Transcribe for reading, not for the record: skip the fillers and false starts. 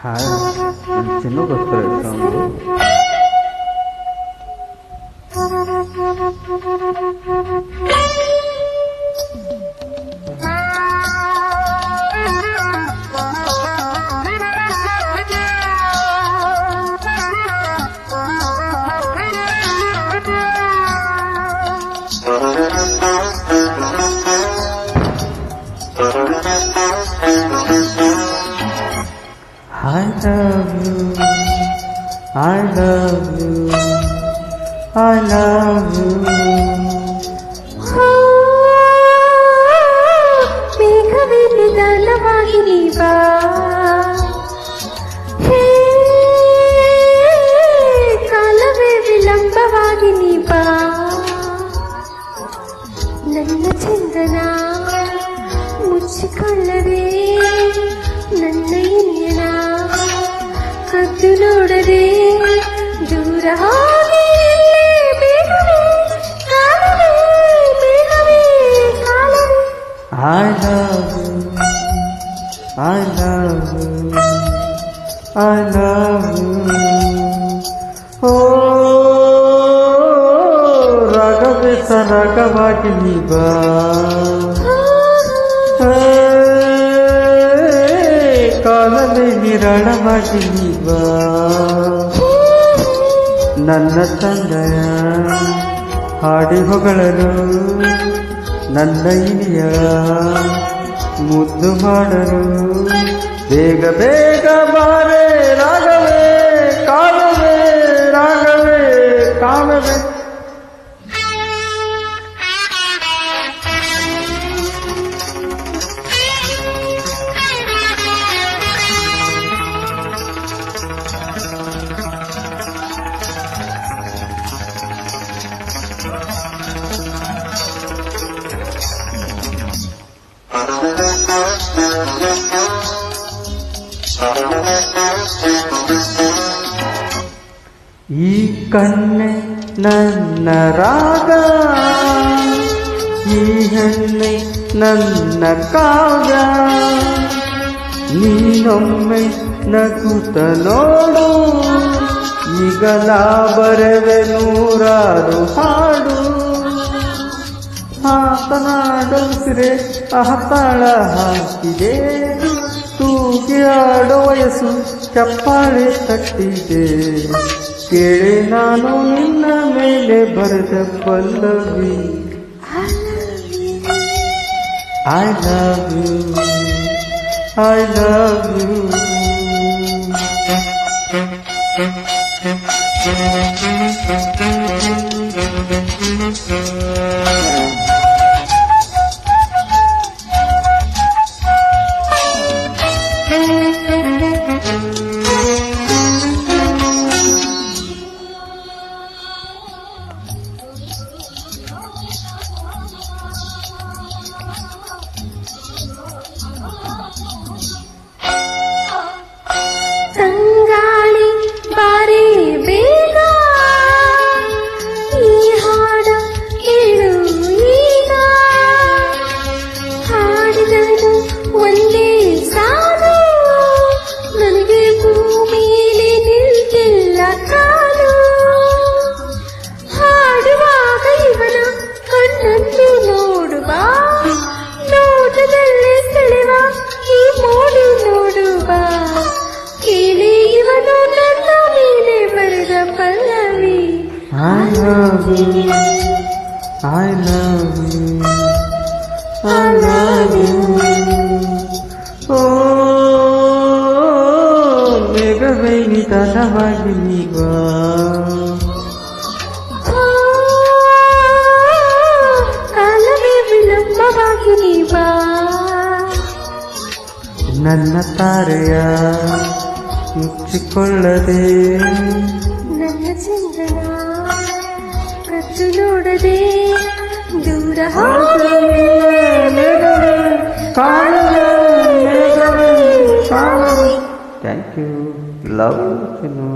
Hi, ನನ್ನ ಚಿನ್ನಗೋಸ್ಕರ ಇಟ್ಕೊಂಡು I love you, I love you, I love you. ಮೇಘವೇ ನಿಧಾನವಾಗಿ ನೀ ಬಾ, ಕಾಲವೇ ವಿಳಂಬವಾಗಿ ನೀ ಬಾ, ನನ್ನ ಚಂದನ ಮುಚ್ಚಿಕೊಳ್ಳದೆ ನನ್ನ ಇನ್ನಿನ ಕದ್ದು ನೋಡದೆ ದೂರ ಹೋಗಿ ಬೇಗವೇ ಕಾಲವೇ ಬೇಗವೇ ಕಾಲವೇ. I love you, I love you, I love you. ರಾಗವೇ ಸರಾಗವಾಗಿ ನೀ ಬಾ, ಕಾಲವೇ ನಿರಾಳವಾಗಿ ನೀ ಬಾ, ನನ್ನ ತಂದೆಯ ಹಾಡಿ ಹೊಗಳಲು ನನ್ನ ಇನಿಯ ಮುದ್ದು ಮಾಡಲು ಬೇಗ ಬೇಗ ಬಾರೆ ರಾಗವೇ ಕಾಲವೇ ರಾಗವೇ ಕಾಲವೇ. ಈ ಕಣ್ಣೆ ನನ್ನ ರಾಗ, ಈ ಹೆಣ್ಣೆ ನನ್ನ ಕಾವ್ಯ, ನೀನೊಮ್ಮೆ ನಗುತ್ತ ನೋಡು, ಈಗ ನಾ ಬರೆವೆ ನೂರಾರು ಹಾಡು, ಮಾತನಾಡುತ್ತಿರೆ ಅಹತಾಳ ಹಾಕಿದೆ, ತೂಗಿ ಆಡೋ ವಯಸ್ಸು ಚಪ್ಪಾಳೆ ತಟ್ಟಿದೆ, ಕೇಳಿ ನಾನು ನಿನ್ನ ಮೇಲೆ ಬರೆದ Pallavi. I love you, I love you. ತಂಗಾಳಿ ಬಾರಿ ಬೇಗ ಈ ಹಾಡ ಕೇಳು ಈಗ, ಹಾಡಿದನು ಒಂದೇ ಸಾಲು, ನನಗೆ ಭೂಮಿಲಿ ನಿಲ್ತಿಲ್ಲ ಕಾಲು, ಹಾಡುವಾಗ ಇವನ ಕಣ್ಣನ್ನು ನೋಡುವ, ನೋಟದಲ್ಲೇ ಸೆಳೆವ ಈ ಮೋಡಿ ನೋಡುವ, ಕೇಳಿ ಇವನು ನನ್ನ ಮೇಲೆ ಬರೆದ Pallavi. I love you, I love you, I love you. ಮೇಘವೇ ನಿಧಾನವಾಗಿ ನೀ ಬಾ, ಕಾಲವೇ ವಿಳಂಬವಾಗಿ ನೀ ಬಾ, ನನ್ನ ತಾರೆಯ ಮುಚ್ಚಿಕೊಳ್ಳದೆ ನನ್ನ ಚಂದನ ಕದ್ದು ನೋಡದೆ ದೂರ ಹೋಗಿ ಥ್ಯಾಂಕ್ ಯು, ಲವ್ ಚಿನ್ನು.